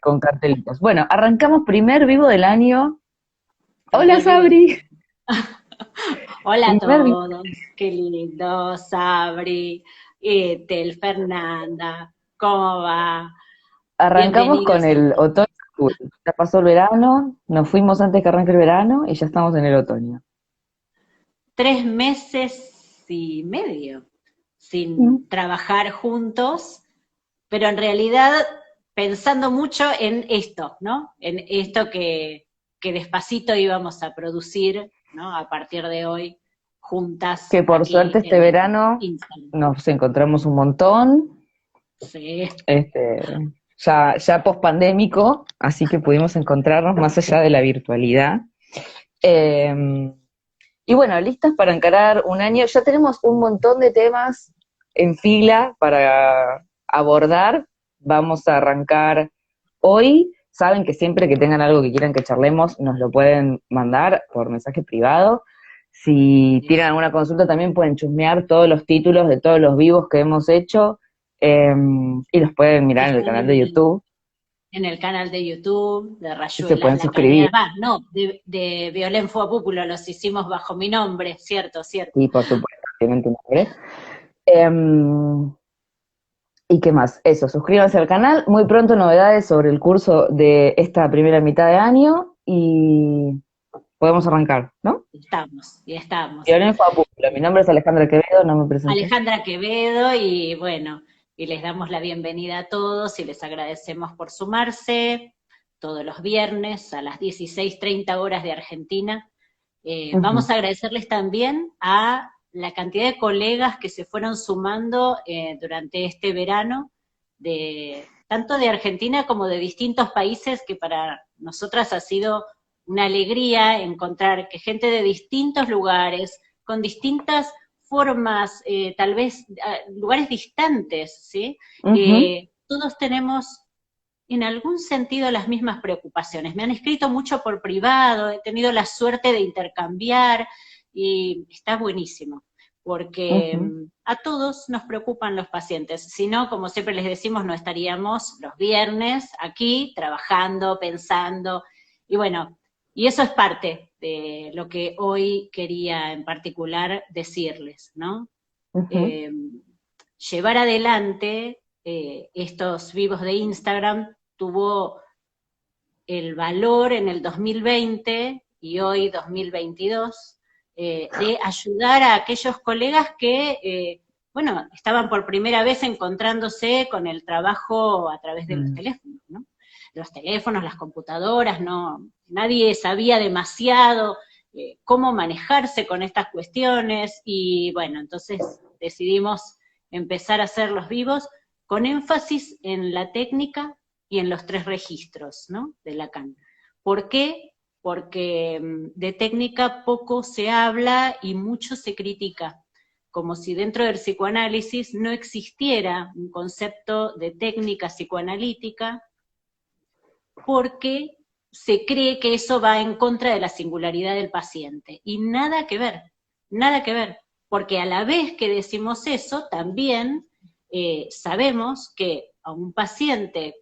con cartelitos. Bueno, arrancamos primer vivo del año. Hola, Primer vivo. Sabri. Hola a Primer vivo. todos, qué lindo, Sabri, Ethel, Fernanda, ¿cómo va? Arrancamos con Bienvenidos a el todos. otoño full. Ya pasó el verano, nos fuimos antes que arranque el verano y ya estamos en el otoño. 3 meses y medio Mm. sin trabajar juntos, pero en realidad pensando mucho en esto, ¿no? En esto que despacito íbamos a producir, ¿no? A partir de hoy, juntas Que por aquí suerte este en verano Instagram. nos encontramos un montón, Sí. este, ya post pandémico, así que pudimos encontrarnos más allá de la virtualidad. Eh, y bueno, listas para encarar un año. Ya tenemos un montón de temas en fila para abordar. Vamos a arrancar hoy. Saben que siempre que tengan algo que quieran que charlemos, nos lo pueden mandar por mensaje privado. Si tienen alguna consulta, también pueden chusmear todos los títulos de todos los vivos que hemos hecho, y los pueden Que mirar en el están canal de YouTube en el canal de YouTube de y se Rayuelas pueden La suscribir. Cañada. Va, no, de Violén Fuapúpulo, los hicimos bajo mi nombre, cierto, cierto. Y por supuesto, tienen tu nombre. Em, ¿Y qué más? Eso, suscríbanse al canal. Muy pronto novedades sobre el curso de esta primera mitad de año y podemos arrancar, ¿no? Y estamos. Violín Fabula. Mi nombre es Alejandra Quevedo, no me presenté. Alejandra Quevedo, y bueno, y les damos la bienvenida a todos y les agradecemos por sumarse todos los viernes a las 16:30 horas de Argentina. Ujú. Vamos a agradecerles también a la cantidad de colegas que se fueron sumando durante este verano, tanto de Argentina como de distintos países, que para nosotras ha sido una alegría encontrar que gente de distintos lugares, con distintas formas, tal vez lugares distantes, ¿sí? Ujú. Todos tenemos en algún sentido las mismas preocupaciones. Me han escrito mucho por privado, he tenido la suerte de intercambiar y está buenísimo, porque Ujú. a todos nos preocupan los pacientes. Si no, como siempre les decimos, no estaríamos los viernes aquí trabajando, pensando, y bueno, y eso es parte de lo que hoy quería en particular decirles, ¿no? Ujú. Eh, Llevar adelante estos vivos de Instagram tuvo el valor en el 2020 y hoy 2022 de ayudar a aquellos colegas que, bueno, estaban por primera vez encontrándose con el trabajo a través de los Mm. teléfonos, ¿no? Los teléfonos, las computadoras, no, nadie sabía demasiado cómo manejarse con estas cuestiones y bueno, entonces decidimos empezar a hacer los vivos con énfasis en la técnica y en los 3 registros, ¿no? De Lacan. ¿Por qué? Porque de técnica poco se habla y mucho se critica, como si dentro del psicoanálisis no existiera un concepto de técnica psicoanalítica, porque se cree que eso va en contra de la singularidad del paciente. Y nada que ver, porque a la vez que decimos eso, también sabemos que a un paciente,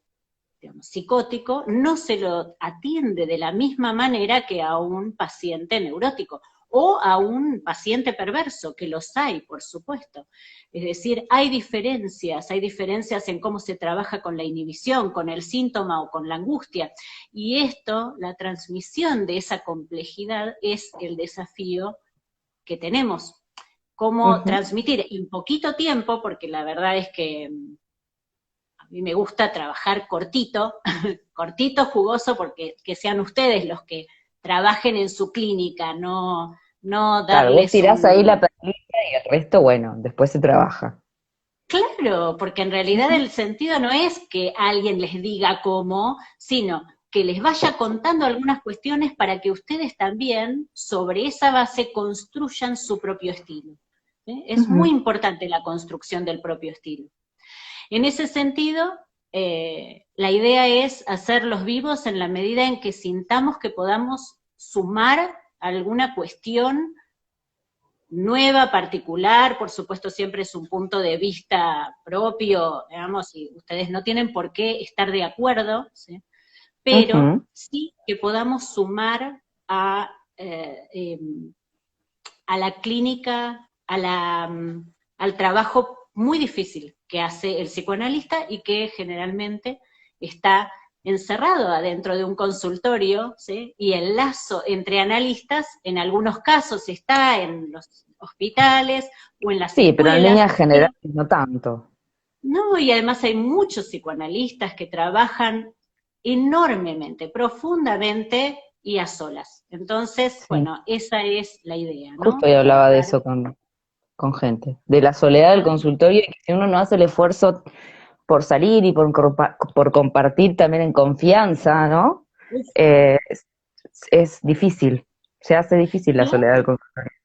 digamos, psicótico no se lo atiende de la misma manera que a un paciente neurótico o a un paciente perverso, que los hay, por supuesto. Es decir, hay diferencias en cómo se trabaja con la inhibición, con el síntoma o con la angustia. Y esto, la transmisión de esa complejidad, es el desafío que tenemos. Cómo Ujú. transmitir en poquito tiempo, porque la verdad es que a mí me gusta trabajar cortito, cortito, jugoso, porque que sean ustedes los que trabajen en su clínica, no Claro, vos darles tirás ahí la un... perlita y el resto, bueno, después se trabaja. Claro, porque en realidad Ujú. el sentido no es que alguien les diga cómo, sino que les vaya contando algunas cuestiones para que ustedes también sobre esa base construyan su propio estilo. Es muy Ujú. importante la construcción del propio estilo. En ese sentido, la idea es hacerlos vivos en la medida en que sintamos que podamos sumar alguna cuestión nueva, particular, por supuesto siempre es un punto de vista propio, digamos, y ustedes no tienen por qué estar de acuerdo, ¿sí? Pero Ujú. sí que podamos sumar a la clínica, al trabajo muy difícil que hace el psicoanalista y que generalmente está encerrado adentro de un consultorio, ¿sí? Y el lazo entre analistas, en algunos casos está en los hospitales o en las Sí, pero en escuelas, líneas pero generales no tanto. no, y además hay muchos psicoanalistas que trabajan enormemente, profundamente y a solas. Entonces, Sí, bueno, esa es la idea, justo ¿no? hoy hablaba de Trabajar. eso con gente, de la soledad del consultorio y que si uno no hace el esfuerzo por salir y por compartir también en confianza, ¿no? Uf, Es difícil, se hace difícil la soledad del claro, consultorio.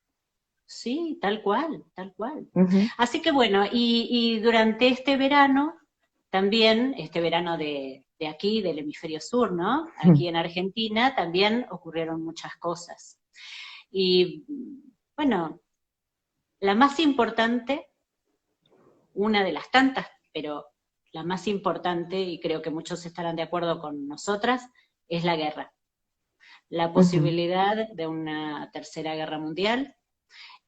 sí, tal cual, tal cual. Ujú. Así que bueno, y durante este verano, también, este verano de aquí, del hemisferio sur, ¿no? Aquí en Argentina también ocurrieron muchas cosas. Y bueno, la más importante, una de las tantas, pero la más importante, y creo que muchos estarán de acuerdo con nosotras, es la guerra. La Ujú. posibilidad de una tercera guerra mundial,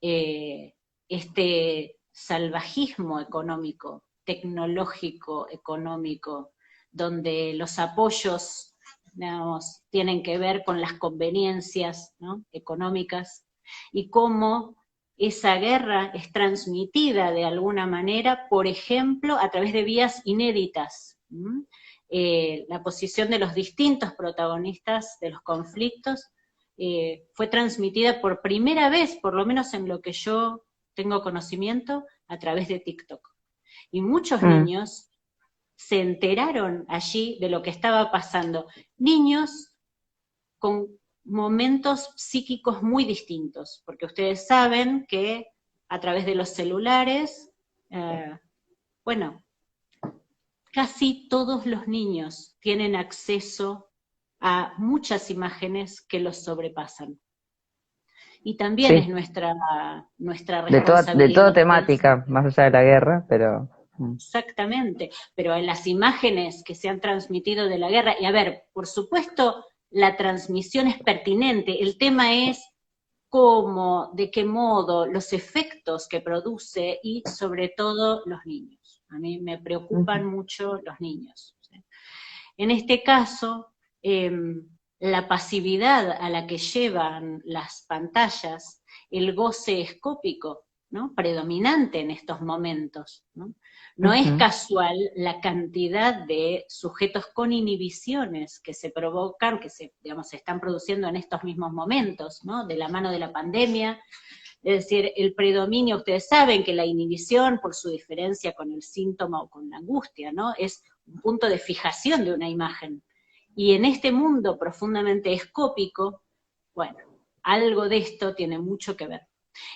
eh, este salvajismo económico, tecnológico, económico, donde los apoyos, digamos, tienen que ver con las conveniencias, ¿no?, económicas, y cómo esa guerra es transmitida de alguna manera, por ejemplo, a través de vías inéditas. La posición de los distintos protagonistas de los conflictos fue transmitida por primera vez, por lo menos en lo que yo tengo conocimiento, a través de TikTok. Y muchos Mm. niños se enteraron allí de lo que estaba pasando. Niños con momentos psíquicos muy distintos, porque ustedes saben que a través de los celulares, bueno, casi todos los niños tienen acceso a muchas imágenes que los sobrepasan. Y también es Sí, nuestra de responsabilidad toda pensar. temática, más allá de la guerra, pero Exactamente, pero en las imágenes que se han transmitido de la guerra, y a ver, por supuesto, la transmisión es pertinente, el tema es cómo, de qué modo, los efectos que produce y sobre todo los niños. A mí me preocupan ujú. mucho los niños, ¿sí? En este caso, eh, la pasividad a la que llevan las pantallas, el goce escópico, ¿no?, predominante en estos momentos, ¿no? No es Ujú. casual la cantidad de sujetos con inhibiciones que se provocan, que digamos, se están produciendo en estos mismos momentos, ¿no?, de la mano de la pandemia. Es decir, el predominio, ustedes saben que la inhibición, por su diferencia con el síntoma o con la angustia, ¿no?, es un punto de fijación de una imagen. Y en este mundo profundamente escópico, bueno, algo de esto tiene mucho que ver.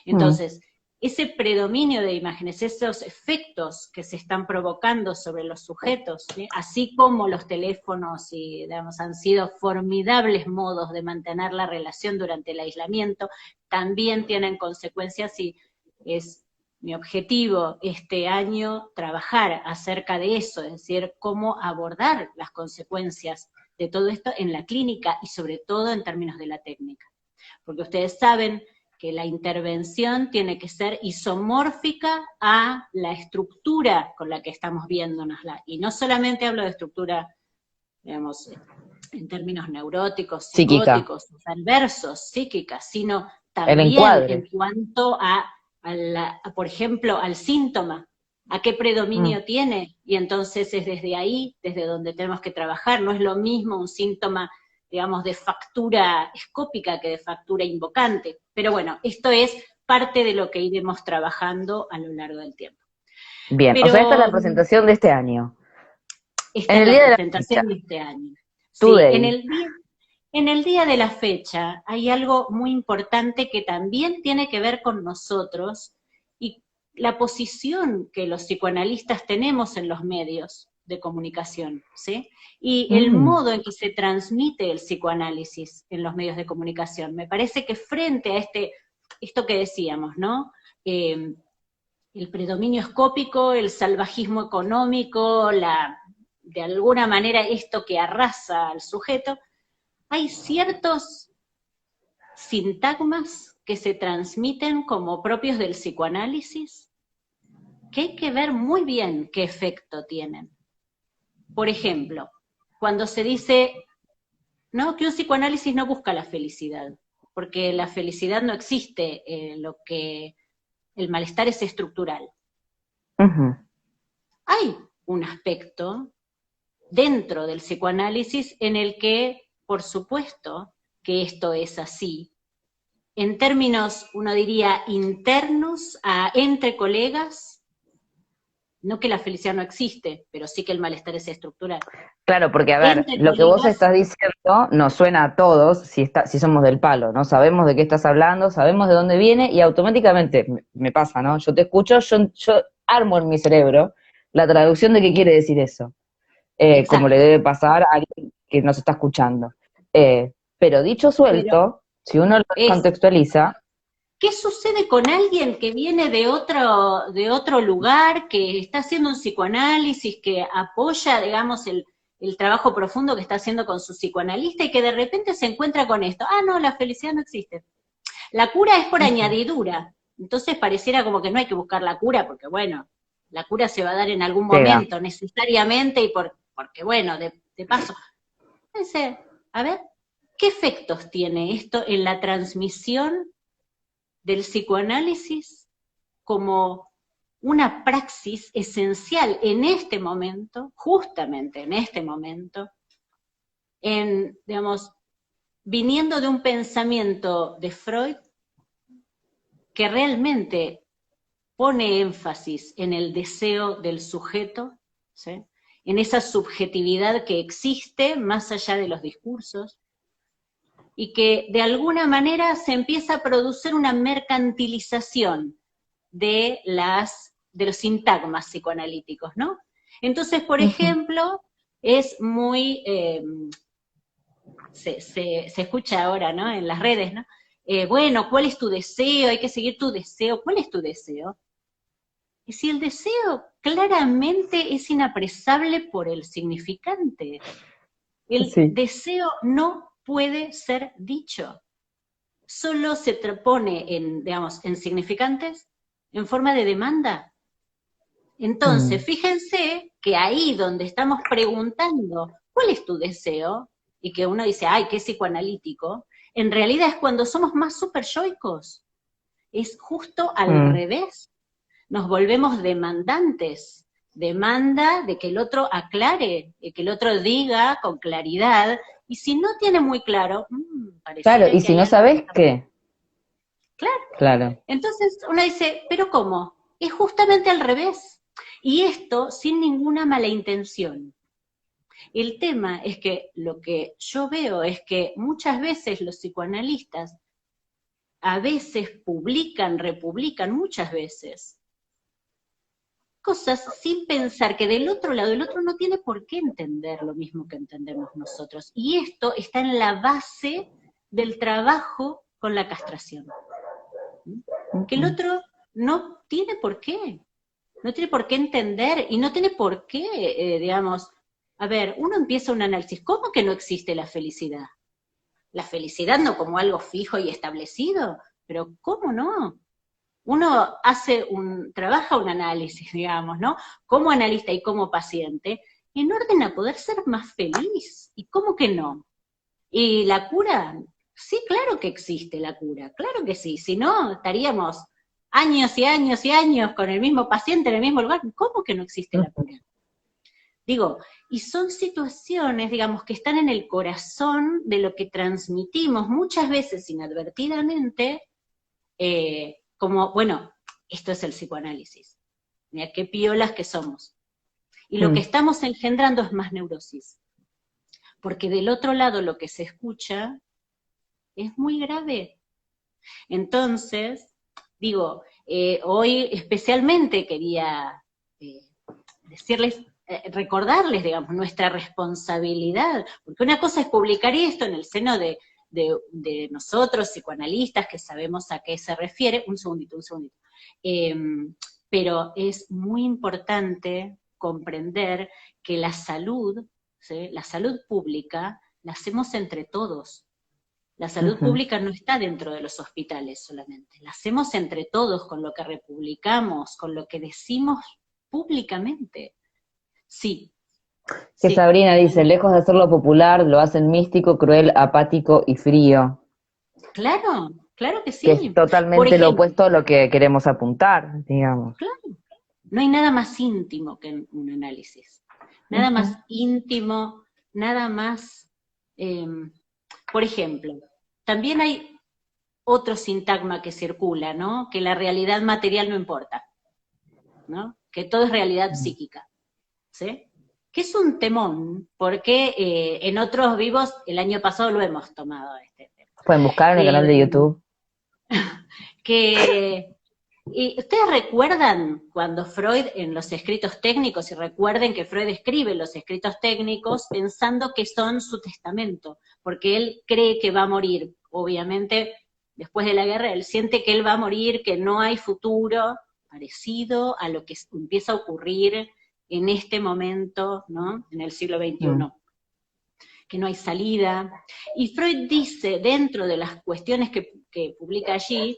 Mm. Entonces, ese predominio de imágenes, esos efectos que se están provocando sobre los sujetos, ¿sí?, así como los teléfonos y, digamos, han sido formidables modos de mantener la relación durante el aislamiento, también tienen consecuencias y es mi objetivo este año trabajar acerca de eso, es decir, cómo abordar las consecuencias de todo esto en la clínica y sobre todo en términos de la técnica. Porque ustedes saben que la intervención tiene que ser isomórfica a la estructura con la que estamos viéndonosla. Y no solamente hablo de estructura, digamos, en términos neuróticos, Psíquica, psicóticos, adversos, psíquicas, sino el también en encuadre. cuanto por ejemplo, al síntoma, a qué Mm. predominio tiene, y entonces es desde ahí, desde donde tenemos que trabajar. No es lo mismo un síntoma, digamos, de factura escópica que de factura invocante. Pero bueno, esto es parte de lo que iremos trabajando a lo largo del tiempo. Bien, o sea, esta es la Pero presentación de este año. esta En es el la día de la fecha, presentación de este año. Sí, Today. en el día de la fecha hay algo muy importante que también tiene que ver con nosotros y la posición que los psicoanalistas tenemos en los medios de comunicación, ¿sí? Y el Mm. modo en que se transmite el psicoanálisis en los medios de comunicación. Me parece que frente a este esto que decíamos, ¿no? El predominio escópico, el salvajismo económico, de alguna manera esto que arrasa al sujeto, hay ciertos sintagmas que se transmiten como propios del psicoanálisis, que hay que ver muy bien qué efecto tienen. Por ejemplo, cuando se dice, ¿no?, que un psicoanálisis no busca la felicidad, porque la felicidad no existe, lo que el malestar es estructural. Ujú. Hay un aspecto dentro del psicoanálisis en el que, por supuesto, que esto es así. En términos, uno diría, internos, entre colegas, no que la felicidad no existe, pero sí que el malestar es estructural. Claro, porque a ver, Entre lo que vos colegas, estás diciendo nos suena a todos si somos del palo, ¿no? Sabemos de qué estás hablando, sabemos de dónde viene y automáticamente me pasa, ¿no? Yo te escucho, yo armo en mi cerebro la traducción de qué quiere decir eso, como le exacto, debe pasar a alguien que nos está escuchando. Pero dicho pero suelto, si uno lo es, contextualiza, ¿qué sucede con alguien que viene de otro lugar, que está haciendo un psicoanálisis, que apoya, digamos, el trabajo profundo que está haciendo con su psicoanalista y que de repente se encuentra con esto? Ah, no, la felicidad no existe. La cura es por añadidura. Entonces pareciera como que no hay que buscar la cura, porque bueno, la cura se va a dar en algún llega. momento, necesariamente, y porque bueno, de paso. Pensé, a ver, ¿qué efectos tiene esto en la transmisión del psicoanálisis como una praxis esencial en este momento, justamente en este momento, digamos, viniendo de un pensamiento de Freud que realmente pone énfasis en el deseo del sujeto, ¿sí?, en esa subjetividad que existe más allá de los discursos, y que de alguna manera se empieza a producir una mercantilización de los sintagmas psicoanalíticos, ¿no? Entonces, por Ujú. ejemplo, es muy, se escucha ahora, ¿no?, en las redes, ¿no? Bueno, ¿cuál es tu deseo? Hay que seguir tu deseo. ¿Cuál es tu deseo? Y si el deseo claramente es inapresable por el significante, el Sí. deseo no puede ser dicho, solo se pone digamos, en significantes en forma de demanda. Entonces, Mm. fíjense que ahí donde estamos preguntando, ¿cuál es tu deseo? Y que uno dice, ay, qué psicoanalítico, en realidad es cuando somos más superyoicos. Es justo al Mm. revés. Nos volvemos demandantes. Demanda de que el otro aclare, de que el otro diga con claridad, y si no tiene muy claro, Claro, pareciera y que si hay no algo que sabés está mal. qué, Claro. claro. Entonces uno dice, ¿pero cómo? Es justamente al revés. Y esto sin ninguna mala intención. El tema es que lo que yo veo es que muchas veces los psicoanalistas a veces publican, republican, muchas veces, cosas sin pensar que del otro lado el otro no tiene por qué entender lo mismo que entendemos nosotros. Y esto está en la base del trabajo con la castración. Que el Ujú. otro no tiene por qué. No tiene por qué entender y no tiene por qué, digamos, a ver, uno empieza un análisis, ¿cómo que no existe la felicidad? La felicidad no como algo fijo y establecido, pero ¿cómo no? Uno trabaja un análisis, digamos, ¿no? Como analista y como paciente, en orden a poder ser más feliz. ¿Y cómo que no? ¿Y la cura? Sí, claro que existe la cura, claro que sí, si no, estaríamos años y años y años con el mismo paciente en el mismo lugar. ¿Cómo que no existe la Ujú. cura? Digo, y son situaciones, digamos, que están en el corazón de lo que transmitimos muchas veces inadvertidamente, como, bueno, esto es el psicoanálisis. Mira qué piolas que somos. Y lo que Mm. estamos engendrando es más neurosis. Porque del otro lado lo que se escucha es muy grave. Entonces, digo, hoy especialmente quería eh, decirles, recordarles, digamos, nuestra responsabilidad, porque una cosa es publicar esto en el seno de de nosotros, psicoanalistas, que sabemos a qué se refiere. Un segundito. Pero es muy importante comprender que la salud, ¿sí? La salud pública, la hacemos entre todos. La salud pública no está dentro de los hospitales solamente, la hacemos entre todos, con lo que republicamos, con lo que decimos públicamente. Sí. Que Sabrina dice, lejos de hacerlo popular, lo hacen místico, cruel, apático y frío. Claro, claro que sí. Que es totalmente lo opuesto a lo que queremos apuntar, digamos. Claro. No hay nada más íntimo que un análisis. Nada más íntimo, nada más... por ejemplo, también hay otro sintagma que circula, ¿no? Que la realidad material no importa, ¿no? Que todo es realidad psíquica, ¿sí? Que es un temón, porque en otros vivos el año pasado lo hemos tomado este tema. Pueden buscar en el canal de YouTube. Y ustedes recuerdan cuando Freud en los escritos técnicos, y recuerden que Freud escribe los escritos técnicos pensando que son su testamento, porque él cree que va a morir, obviamente después de la guerra, él siente que él va a morir, que no hay futuro parecido a lo que empieza a ocurrir en este momento, ¿no? En el siglo XXI. Que no hay salida. Y Freud dice, dentro de las cuestiones que publica allí,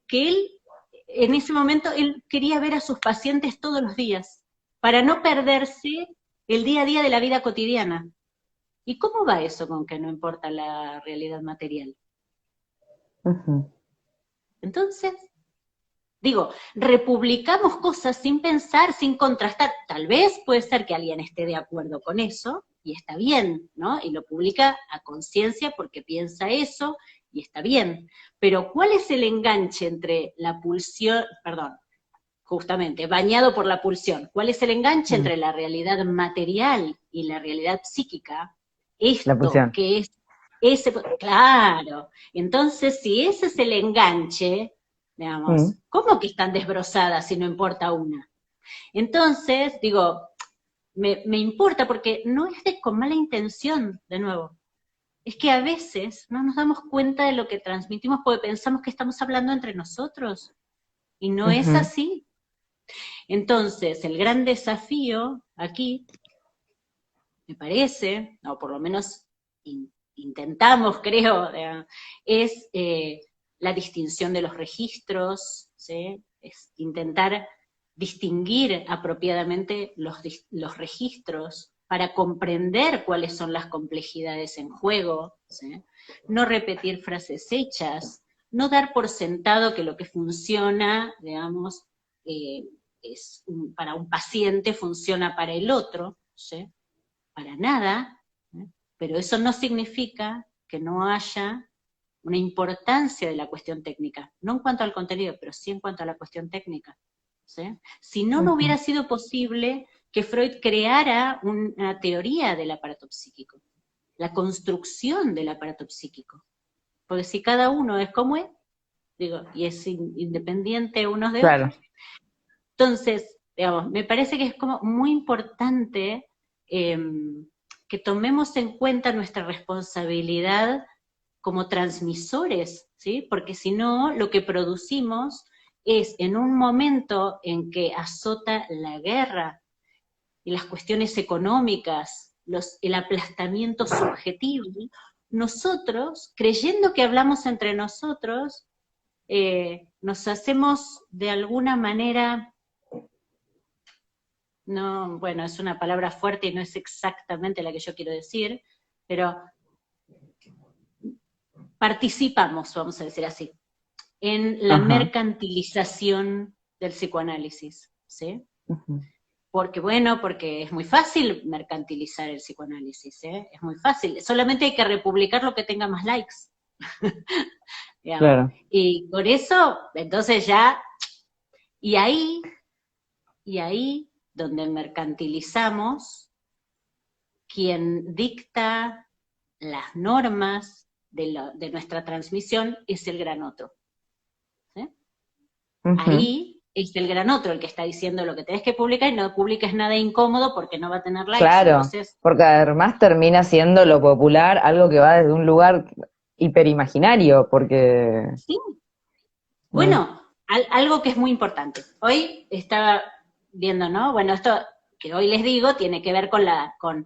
que él, en ese momento, él quería ver a sus pacientes todos los días, para no perderse el día a día de la vida cotidiana. ¿Y cómo va eso con que no importa la realidad material? Entonces, digo, republicamos cosas sin pensar, sin contrastar. Tal vez puede ser que alguien esté de acuerdo con eso, y está bien, ¿no? Y lo publica a conciencia porque piensa eso, y está bien. Pero ¿cuál es el enganche entre la pulsión, justamente, bañado por la pulsión? ¿Cuál es el enganche entre la realidad material y la realidad psíquica? Esto, que es ese, claro. Entonces, si ese es el enganche, digamos, ¿cómo que están desbrozadas si no importa una? Entonces, digo, me importa porque no es con mala intención, de nuevo. Es que a veces no nos damos cuenta de lo que transmitimos porque pensamos que estamos hablando entre nosotros. Y no es así. Entonces, el gran desafío aquí, me parece, o por lo menos intentamos, creo, es la distinción de los registros, ¿sí? Es intentar distinguir apropiadamente los registros para comprender cuáles son las complejidades en juego, ¿sí? No repetir frases hechas, no dar por sentado que lo que funciona, digamos, para un paciente funciona para el otro, ¿sí? Para nada, ¿sí? Pero eso no significa que no haya una importancia de la cuestión técnica, no en cuanto al contenido, pero sí en cuanto a la cuestión técnica, ¿sí? Si no, no hubiera sido posible que Freud creara una teoría del aparato psíquico, la construcción del aparato psíquico, porque si cada uno es como es, digo, y es independiente unos de otros, entonces, digamos, me parece que es como muy importante que tomemos en cuenta nuestra responsabilidad como transmisores, ¿sí? Porque si no, lo que producimos es en un momento en que azota la guerra y las cuestiones económicas, el aplastamiento subjetivo, nosotros, creyendo que hablamos entre nosotros, nos hacemos de alguna manera, no, bueno, es una palabra fuerte y no es exactamente la que yo quiero decir, pero participamos, vamos a decir así, en la mercantilización del psicoanálisis, ¿sí? Porque, bueno, porque es muy fácil mercantilizar el psicoanálisis, ¿eh? Es muy fácil, solamente hay que republicar lo que tenga más likes. Claro. Y con eso, entonces ya, y ahí donde mercantilizamos, quien dicta las normas de nuestra transmisión es el gran otro. ¿Sí? Ahí es el gran otro el que está diciendo lo que tenés que publicar y no publiques nada incómodo porque no va a tener likes. Claro, entonces, porque además termina siendo lo popular algo que va desde un lugar hiperimaginario, porque... Sí. mm, Bueno, algo que es muy importante. Hoy estaba viendo, ¿no? Bueno, esto que hoy les digo tiene que ver con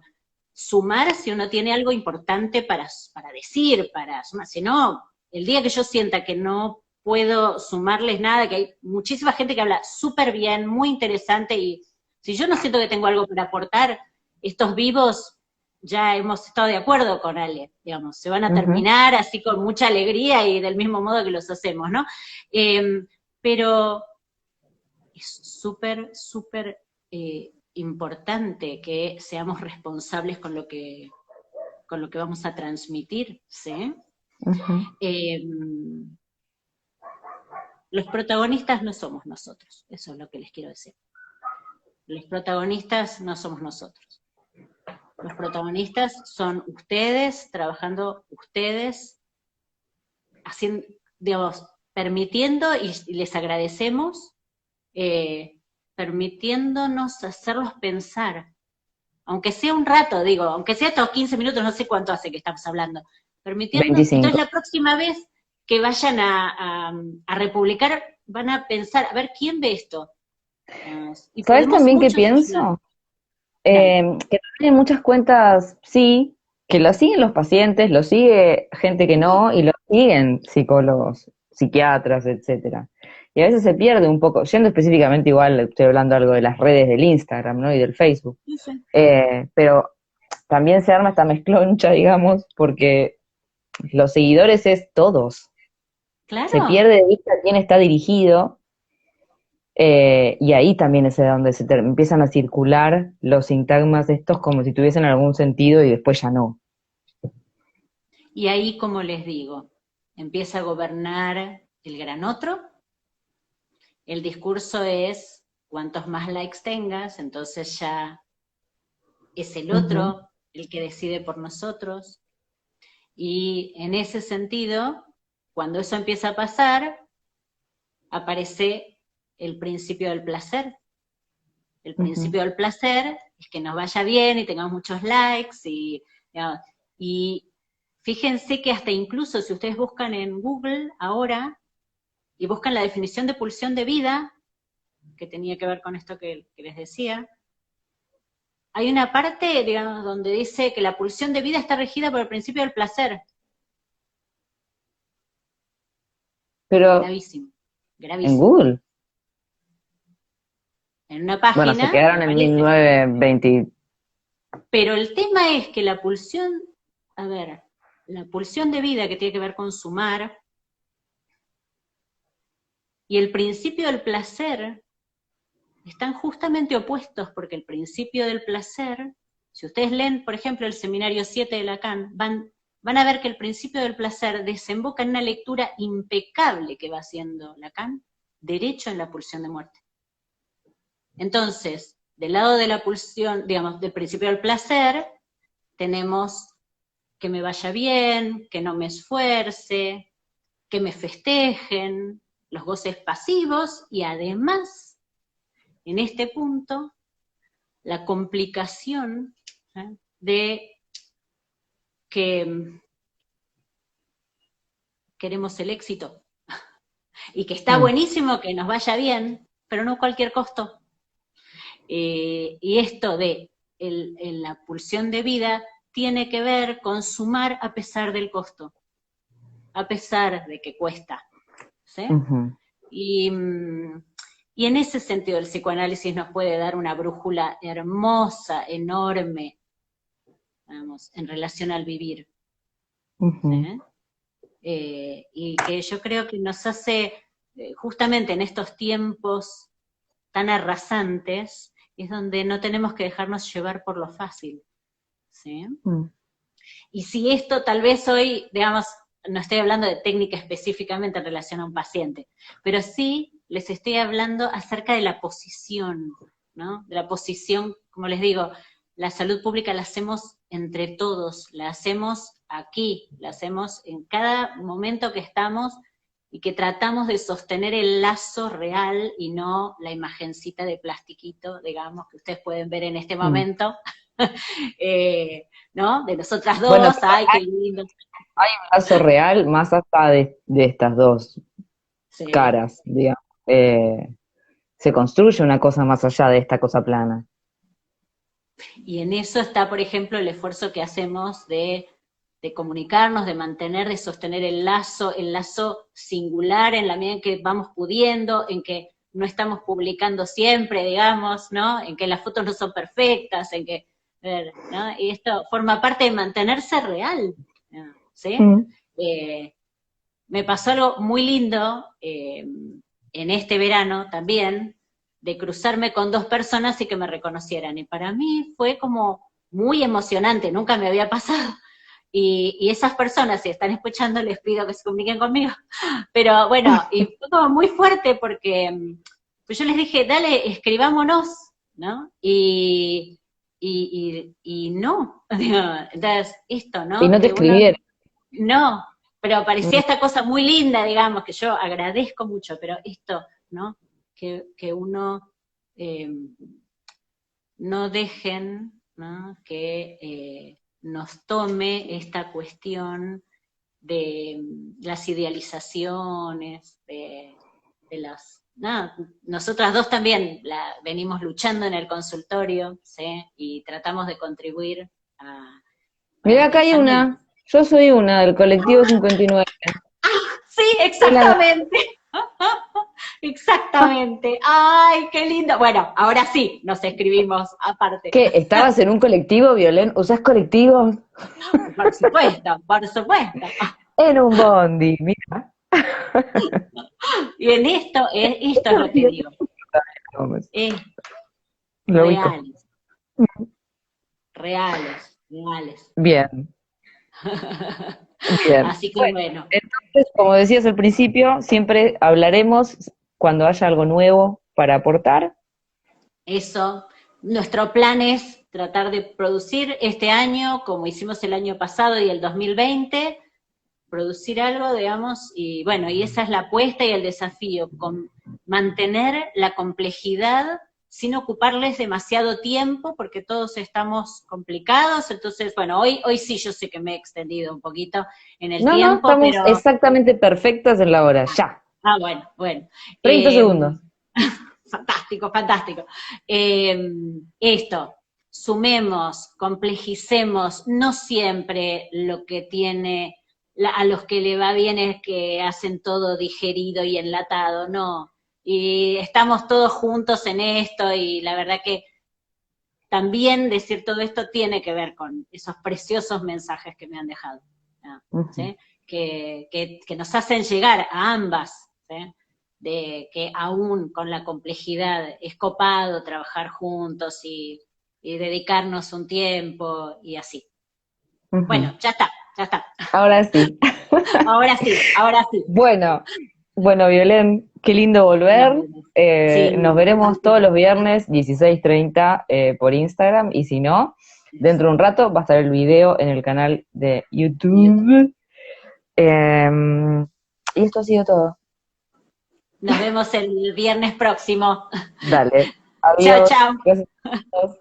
sumar si uno tiene algo importante para decir, para sumar. Si no, el día que yo sienta que no puedo sumarles nada, que hay muchísima gente que habla súper bien, muy interesante, y si yo no siento que tengo algo para aportar, estos vivos ya hemos estado de acuerdo con Ale, digamos, se van a ujú. terminar así con mucha alegría y del mismo modo que los hacemos, ¿no? Eh, pero es súper, súper importante que seamos responsables con lo que vamos a transmitir, ¿sí? Ujú. Eh, los protagonistas no somos nosotros, eso es lo que les quiero decir. Los protagonistas no somos nosotros. Los protagonistas son ustedes, trabajando ustedes, haciendo, digamos, permitiendo, y les agradecemos, eh, permitiéndonos hacerlos pensar, aunque sea un rato, digo, aunque sea estos 15 minutos, no sé cuánto hace que estamos hablando, permitiendo, entonces 25. la próxima vez que vayan a republicar, van a pensar, a ver, ¿quién ve esto? Y ¿Sabes podemos también qué muchos ayudar. pienso? Dale. Que tienen muchas cuentas, sí, que lo siguen los pacientes, lo sigue gente que Sí, no, y lo siguen psicólogos, psiquiatras, etcétera. Y a veces se pierde un poco, yendo específicamente igual, estoy hablando algo de las redes del Instagram, ¿no? Y del Facebook. sí, sí. Pero también se arma esta mezcloncha, digamos, porque los seguidores es todos. Se Claro. pierde de vista a quién está dirigido. Y ahí también es de donde empiezan a circular los sintagmas estos como si tuviesen algún sentido y después ya no. Y ahí, como les digo, empieza a gobernar el gran otro. El discurso es, cuantos más likes tengas, entonces ya es el Ujú, otro el que decide por nosotros. Y en ese sentido, cuando eso empieza a pasar, aparece el principio del placer. El ujú. principio del placer es que nos vaya bien y tengamos muchos likes digamos, y fíjense que hasta incluso si ustedes buscan en Google ahora y buscan la definición de pulsión de vida, que tenía que ver con esto que les decía, hay una parte, digamos, donde dice que la pulsión de vida está regida por el principio del placer. Pero Gravísimo, en gravísimo. Google, En una bueno, se página quedaron en aparece. 1920. Pero el tema es que la pulsión, a ver, la pulsión de vida que tiene que ver con sumar y el principio del placer están justamente opuestos, porque el principio del placer, si ustedes leen, por ejemplo, el seminario 7 de Lacan, van a ver que el principio del placer desemboca en una lectura impecable que va haciendo Lacan, derecho en la pulsión de muerte. Entonces, del lado de la pulsión, digamos, del principio del placer, tenemos que me vaya bien, que no me esfuerce, que me festejen, los goces pasivos y además, en este punto, la complicación de que queremos el éxito y que está Mm. buenísimo que nos vaya bien, pero no a cualquier costo. Y esto de la pulsión de vida tiene que ver con sumar a pesar del costo, a pesar de que cuesta. ¿Sí? Ujú. Y, y en ese sentido el psicoanálisis nos puede dar una brújula hermosa, enorme, vamos, en relación al vivir. Ujú. ¿Sí? Y que yo creo que nos hace, justamente en estos tiempos tan arrasantes, es donde no tenemos que dejarnos llevar por lo fácil. ¿Sí? Mm. Y si esto tal vez hoy, digamos, no estoy hablando de técnica específicamente en relación a un paciente, pero sí les estoy hablando acerca de la posición, ¿no? De la posición, como les digo, la salud pública la hacemos entre todos, la hacemos aquí, la hacemos en cada momento que estamos y que tratamos de sostener el lazo real y no la imagencita de plastiquito, digamos, que ustedes pueden ver en este Mm. momento, ¿no? De nosotras Bueno, dos, ay, qué lindo. lazo real más allá de estas dos Sí. caras, digamos. Se construye una cosa más allá de esta cosa plana. Y en eso está, por ejemplo, el esfuerzo que hacemos de comunicarnos, de mantener, de sostener el lazo singular en la medida en que vamos pudiendo, en que no estamos publicando siempre, digamos, ¿no? En que las fotos no son perfectas, en que, ¿no? Y esto forma parte de mantenerse real, ¿no? ¿Sí? Mm. Me pasó algo muy lindo en este verano también, de cruzarme con dos personas y que me reconocieran. Y para mí fue como muy emocionante, nunca me había pasado. Y esas personas, si están escuchando, les pido que se comuniquen conmigo. Pero bueno, y fue como muy fuerte porque pues yo les dije, dale, escribámonos, ¿no? Y no, entonces esto, Y ¿no? no te Que uno, escribieron. no, pero parecía Mm. esta cosa muy linda, digamos, que yo agradezco mucho, pero esto, ¿no? Que uno eh, no dejen, ¿no? Que nos tome esta cuestión de las idealizaciones, de las... Nada, nosotras dos también venimos luchando en el consultorio, ¿sí? Y tratamos de contribuir Mira, a acá que hay también... una. Yo soy una del colectivo 59. Sí, Soy la exactamente. Exactamente. Ay, qué lindo. Bueno, ahora sí, nos escribimos aparte. ¿Qué? ¿Estabas en un colectivo, Violén? ¿Usás colectivos? Por supuesto, por supuesto. En un bondi, mira. Y en esto es lo que digo. Es Lo ubico. reales, reales, reales. Bien, bien. Así que Bueno, bueno, entonces, como decías al principio, siempre hablaremos cuando haya algo nuevo para aportar. eso. Nuestro plan es tratar de producir este año, como hicimos el año pasado y el 2020, producir algo, digamos, y bueno, y esa es la apuesta y el desafío, con mantener la complejidad sin ocuparles demasiado tiempo, porque todos estamos complicados, entonces, bueno, hoy sí yo sé que me he extendido un poquito en el No, no, tiempo, estamos pero, exactamente perfectas en la hora, ya. bueno. 30 Eh, segundos. fantástico, fantástico. Esto, sumemos, complejicemos, no siempre lo que tiene, a los que le va bien es que hacen todo digerido y enlatado, no. Y estamos todos juntos en esto y la verdad que también decir todo esto tiene que ver con esos preciosos mensajes que me han dejado, ¿no? Ujú. ¿Sí? Que nos hacen llegar a ambas, ¿sí? De que aún con la complejidad es copado trabajar juntos y dedicarnos un tiempo y así. Ujú. Bueno, ya está, ya está. Ahora sí. Ahora sí, ahora sí. Bueno, bueno, Violén, qué lindo Nos volver. vemos. Sí, Nos veremos todos los viernes 16:30 por Instagram y si no, dentro de un rato va a estar el video en el canal de YouTube. Y esto ha sido todo. nos vemos el viernes próximo. Dale, Chao, adiós. chao. Gracias a todos.